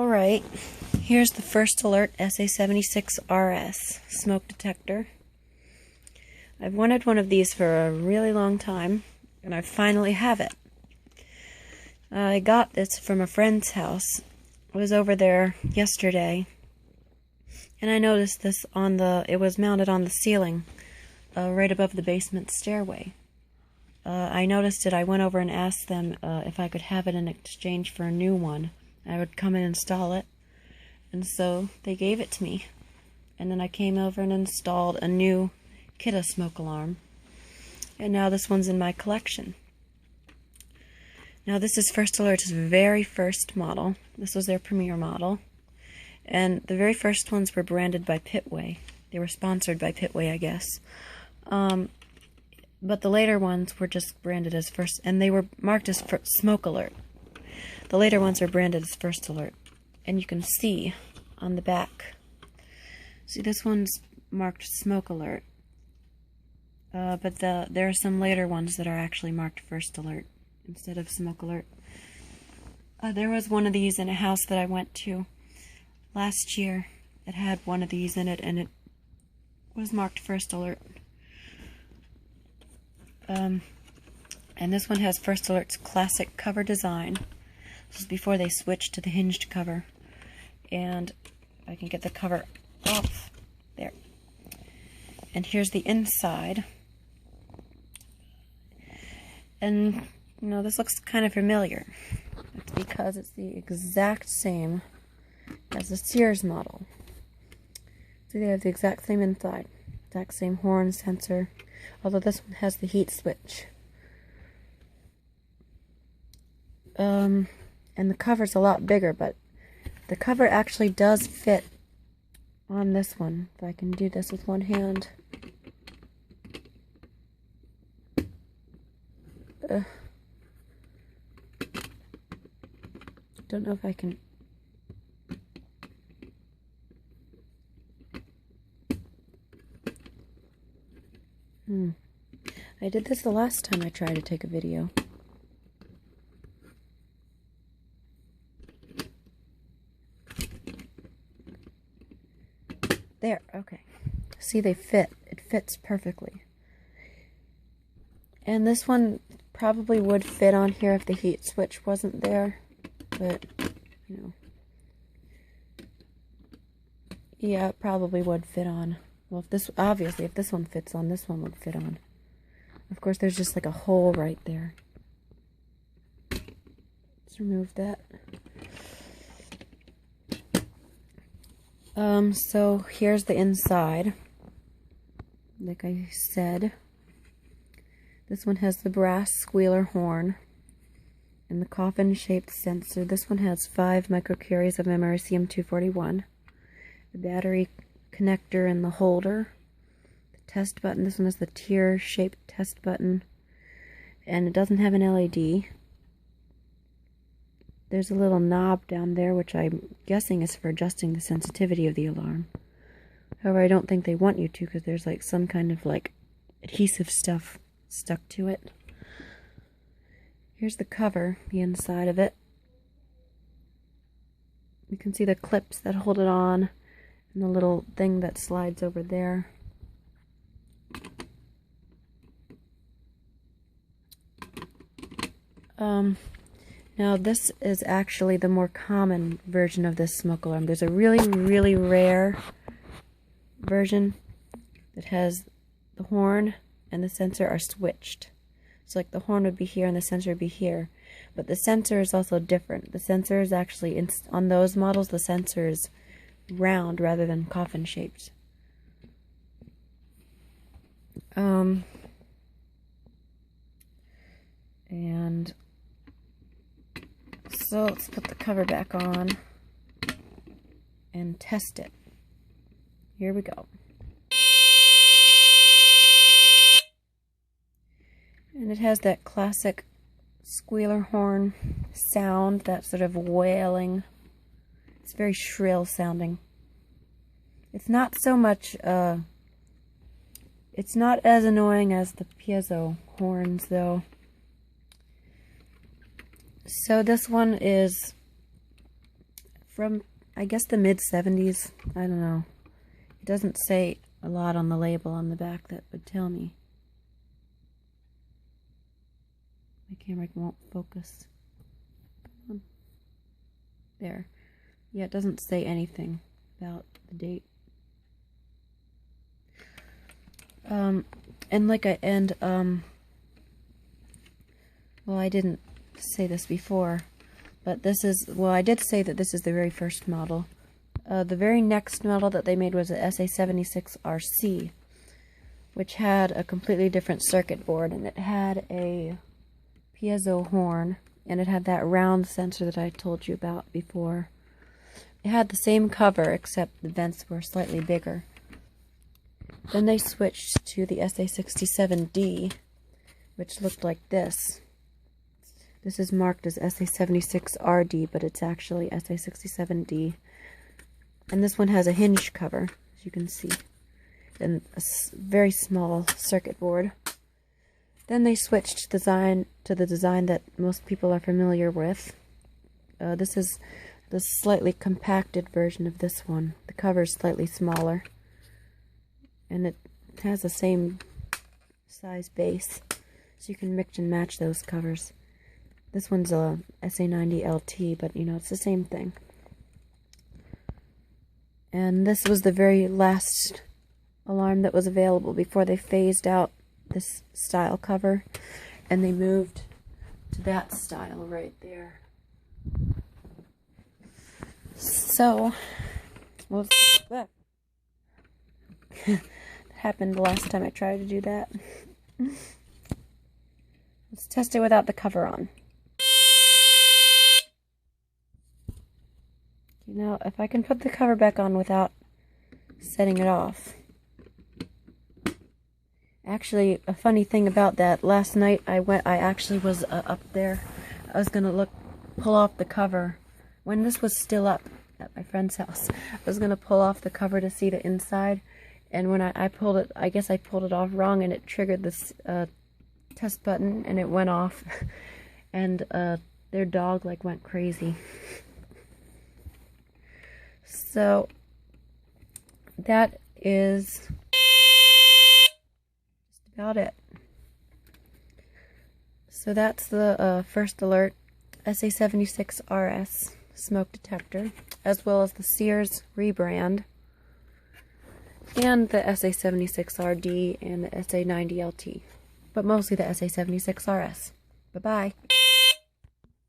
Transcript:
Alright, here's the First Alert SA76RS smoke detector. I've wanted one of these for a really long time, and I finally have it. I got this from a friend's house. I was over there yesterday, and I noticed this it was mounted on the ceiling, right above the basement stairway. I noticed it. I went over and asked them if I could have it in exchange for a new one. I would come and install it, and so they gave it to me. And then I came over and installed a new Kidda smoke alarm, and now this one's in my collection. Now this is First Alert's very first model. This was their premier model, and the very first ones were branded by Pitway. They were sponsored by Pitway, I guess. But the later ones were just branded as First, and they were marked as Smoke Alert. The later ones are branded as First Alert, and you can see on the back. See, this one's marked Smoke Alert, but there are some later ones that are actually marked First Alert instead of Smoke Alert. There was one of these in a house that I went to last year. It had one of these in it, and it was marked First Alert. And this one has First Alert's classic cover design. This is before they switched to the hinged cover. And I can get the cover off there. And here's the inside. And, you know, this looks kind of familiar. It's because it's the exact same as the Sears model. See, they have the exact same inside. Exact same horn sensor. Although this one has the heat switch. And the cover's a lot bigger, but the cover actually does fit on this one. If I can do this with one hand. Don't know if I can. I did this the last time I tried to take a video. There, okay. See, they fit. It fits perfectly. And this one probably would fit on here if the heat switch wasn't there. But, you know. Yeah, it probably would fit on. Well, obviously, if this one fits on, this one would fit on. Of course, there's just like a hole right there. Let's remove that. So here's the inside. Like I said, this one has the brass squealer horn and the coffin-shaped sensor. This one has 5 microcuries of Americium-241. The battery connector and the holder. The test button. This one has the tear-shaped test button. And it doesn't have an LED. There's a little knob down there, which I'm guessing is for adjusting the sensitivity of the alarm. However, I don't think they want you to, because there's like some kind of like adhesive stuff stuck to it. Here's the cover, the inside of it. You can see the clips that hold it on, and the little thing that slides over there. Now this is actually the more common version of this smoke alarm. There's a really, really rare version that has the horn and the sensor are switched. So like the horn would be here and the sensor would be here. But the sensor is also different. The sensor is actually, on those models, the sensor is round rather than coffin shaped. And so let's put the cover back on and test it. Here we go. And it has that classic squealer horn sound, that sort of wailing. It's very shrill sounding. It's not so much, it's not as annoying as the piezo horns though. So this one is from, I guess, the mid-70s. I don't know. It doesn't say a lot on the label on the back that would tell me. My camera won't focus. Come on. There. Yeah, it doesn't say anything about the date. Well, I didn't say this before, but this is, well, I did say that this is the very first model. The very next model that they made was the SA76RS I, which had a completely different circuit board, and it had a piezo horn, and it had that round sensor that I told you about before. It had the same cover, except the vents were slightly bigger. Then they switched to the SA67D, which looked like this. This is marked as SA76RD, but it's actually SA67D. And this one has a hinge cover, as you can see, and a very small circuit board. Then they switched design to the design that most people are familiar with. This is the slightly compacted version of this one. The cover is slightly smaller, and it has the same size base, so you can mix and match those covers. This one's a SA90LT, but you know, it's the same thing. And this was the very last alarm that was available before they phased out this style cover, and they moved to that style right there. So, well, that happened the last time I tried to do that. Let's test it without the cover on. Now, if I can put the cover back on without setting it off. Actually, a funny thing about that, last night I actually was up there. I was gonna pull off the cover when this was still up at my friend's house. I was gonna pull off the cover to see the inside, and when I pulled it, I guess I pulled it off wrong, and it triggered this test button, and it went off, and their dog like went crazy. So that is just about it. So that's the first alert, SA76RS smoke detector, as well as the Sears rebrand, and the SA76RD and the SA90LT, but mostly the SA76RS. Bye-bye.